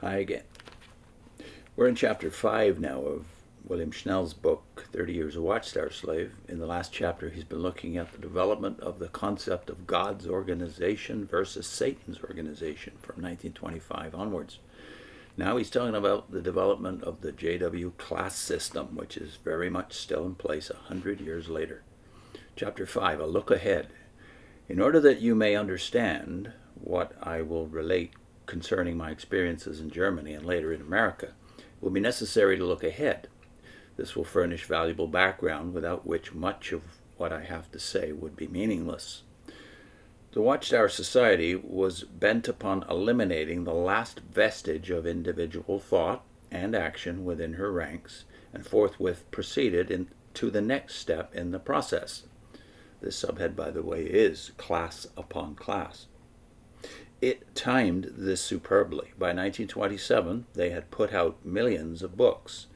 Hi again. We're in chapter 5 now of William Schnell's book, 30 Years a Watchtower Slave. In the last chapter, he's been looking at the development of the concept of God's organization versus Satan's organization from 1925 onwards. Now he's talking about the development of the JW class system, which is very much still in place 100 years later. Chapter 5, a look ahead. In order that you may understand what I will relate concerning my experiences in Germany and later in America, it will be necessary to look ahead. This will furnish valuable background without which much of what I have to say would be meaningless. The Watchtower Society was bent upon eliminating the last vestige of individual thought and action within her ranks, and forthwith proceeded to the next step in the process. This subhead, by the way, is class upon class. It timed this superbly. By 1927, they had put out millions of books.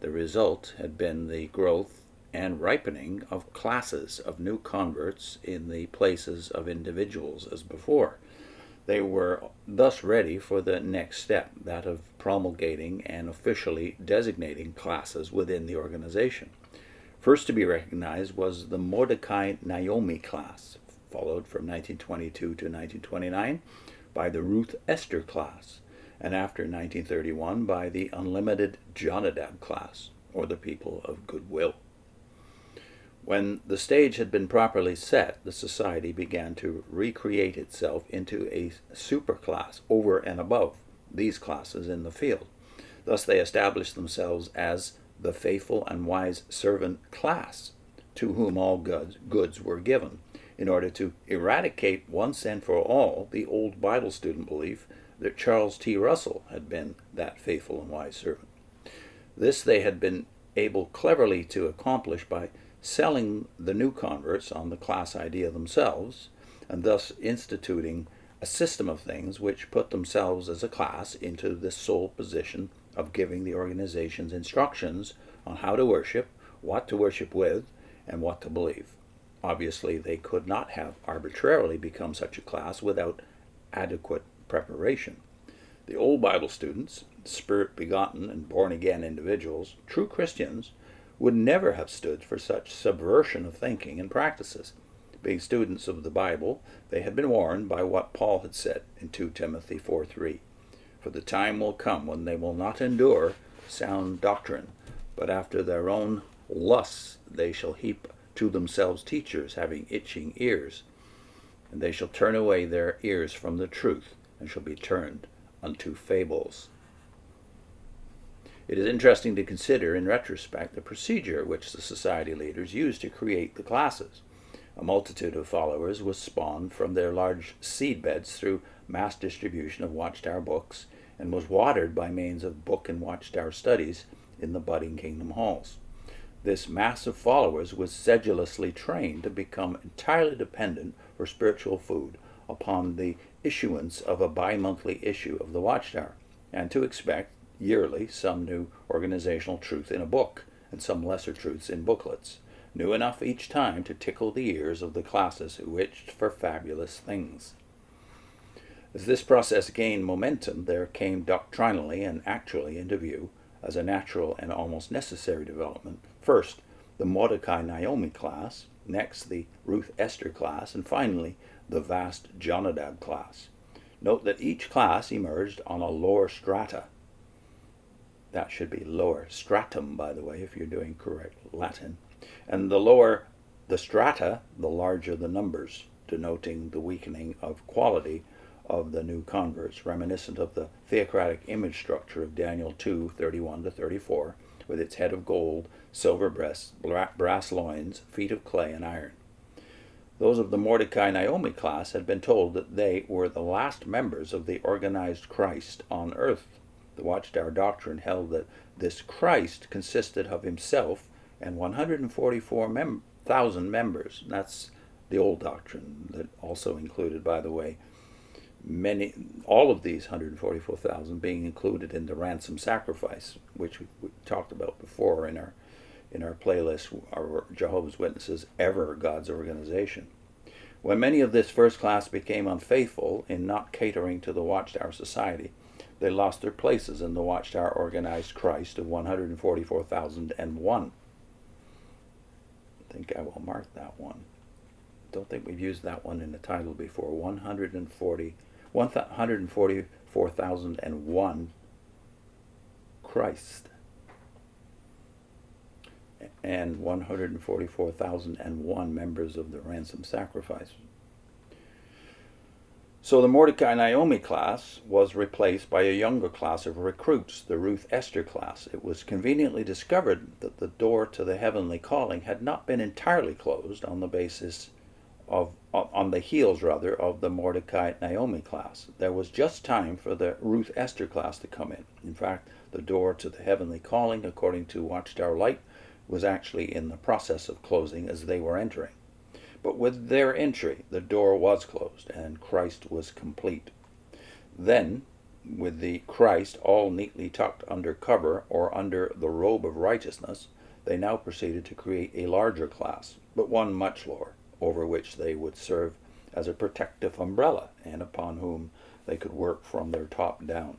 The result had been the growth and ripening of classes of new converts in the places of individuals as before. They were thus ready for the next step, that of promulgating and officially designating classes within the organization. First to be recognized was the Mordecai-Naomi class, followed from 1922 to 1929 by the Ruth-Esther class, and after 1931 by the unlimited Jonadabs class, or the people of goodwill. When the stage had been properly set, the society began to recreate itself into a superclass over and above these classes in the field. Thus they established themselves as the faithful and wise servant class, to whom all goods were given, in order to eradicate once and for all the old Bible student belief that Charles T. Russell had been that faithful and wise servant. This they had been able cleverly to accomplish by selling the new converts on the class idea themselves, and thus instituting a system of things which put themselves as a class into the sole position of giving the organization's instructions on how to worship, what to worship with, and what to believe. Obviously, they could not have arbitrarily become such a class without adequate preparation. The old Bible students, spirit-begotten and born-again individuals, true Christians, would never have stood for such subversion of thinking and practices. Being students of the Bible, they had been warned by what Paul had said in 2 Timothy 4:3. For the time will come when they will not endure sound doctrine, but after their own lusts they shall heap to themselves teachers having itching ears, and they shall turn away their ears from the truth, and shall be turned unto fables. It is interesting to consider in retrospect the procedure which the society leaders used to create the classes. A multitude of followers was spawned from their large seedbeds through mass distribution of Watchtower books, and was watered by means of book and Watchtower studies in the budding kingdom halls. This mass of followers was sedulously trained to become entirely dependent for spiritual food upon the issuance of a bi-monthly issue of the Watchtower, and to expect yearly some new organizational truth in a book, and some lesser truths in booklets, new enough each time to tickle the ears of the classes who itched for fabulous things. As this process gained momentum, there came doctrinally and actually into view, as a natural and almost necessary development, first the Mordecai-Naomi class, next the Ruth-Esther class, and finally the vast Jonadabs class. Note that each class emerged on a lower strata. That should be lower stratum, by the way, if you're doing correct Latin. And the lower the strata, the larger the numbers, denoting the weakening of quality of the new converts, reminiscent of the theocratic image structure of Daniel 2:31-34, with its head of gold, silver breasts, brass loins, feet of clay and iron. Those of the Mordecai-Naomi class had been told that they were the last members of the organized Christ on earth. The Watchtower doctrine held that this Christ consisted of himself and 144,000 members. That's the old doctrine that also included, by the way, all of these 144,000 being included in the ransom sacrifice, which we talked about before in our playlist, our Jehovah's Witnesses Ever God's Organization. When many of this first class became unfaithful in not catering to the Watchtower Society, They lost their places in the Watchtower organized Christ of 144,001. I think I will mark that one. Don't think we've used that one in the title before. 144,001 Christ. And 144,001 members of the ransom sacrifice. So the Mordecai-Naomi class was replaced by a younger class of recruits, the Ruth-Esther class. It was conveniently discovered that the door to the heavenly calling had not been entirely closed on the basis of, on the heels rather, of the Mordecai-Naomi class. There was just time for the Ruth-Esther class to come in. In fact, the door to the heavenly calling, according to Watchtower Light, was actually in the process of closing as they were entering. But with their entry, the door was closed, and Christ was complete. Then, with the Christ all neatly tucked under cover or under the robe of righteousness, they now proceeded to create a larger class, but one much lower, over which they would serve as a protective umbrella, and upon whom they could work from their top down.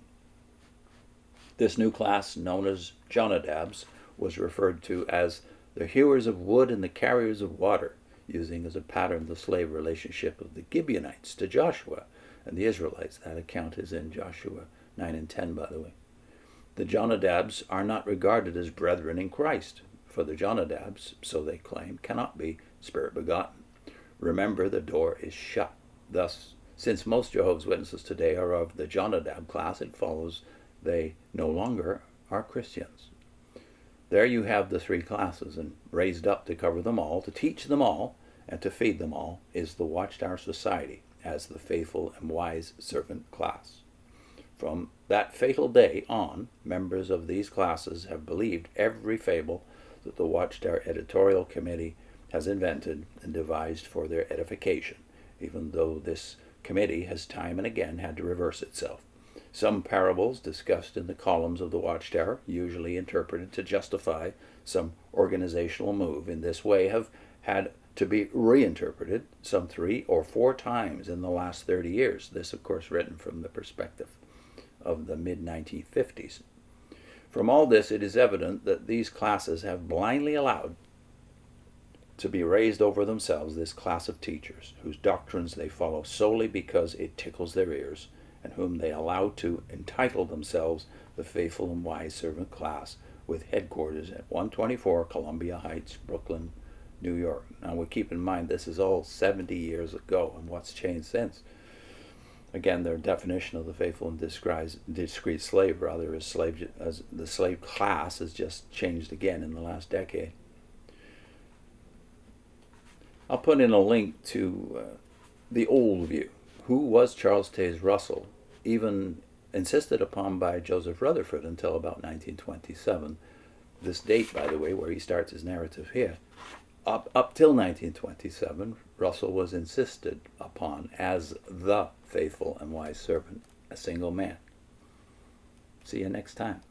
This new class, known as Jonadabs, was referred to as the hewers of wood and the carriers of water, using as a pattern the slave relationship of the Gibeonites to Joshua and the Israelites. That account is in Joshua 9 and 10, by the way. The Jonadabs are not regarded as brethren in Christ, for the Jonadabs, so they claim, cannot be spirit begotten. Remember, the door is shut. Thus, since most Jehovah's Witnesses today are of the Jonadab class, it follows they no longer are Christians. There you have the three classes, and raised up to cover them all, to teach them all, and to feed them all is the Watchtower Society as the faithful and wise servant class. From that fatal day on, members of these classes have believed every fable that the Watchtower editorial committee has invented and devised for their edification, even though this committee has time and again had to reverse itself. Some parables discussed in the columns of the Watchtower, usually interpreted to justify some organizational move in this way, have had to be reinterpreted some 3 or 4 times in the last 30 years. This, of course, written from the perspective of the mid-1950s. From all this, it is evident that these classes have blindly allowed to be raised over themselves this class of teachers, whose doctrines they follow solely because it tickles their ears, and whom they allow to entitle themselves the faithful and wise servant class, with headquarters at 124 Columbia Heights, Brooklyn, New York. Now we keep in mind this is all 70 years ago, and what's changed since? Again, their definition of the faithful and discreet slave, rather, as the slave class has just changed again in the last decade. I'll put in a link to the old view. Who was Charles Taze Russell, even insisted upon by Joseph Rutherford until about 1927. This date, by the way, where he starts his narrative here. Up till 1927, Russell was insisted upon as the faithful and wise servant, a single man. See you next time.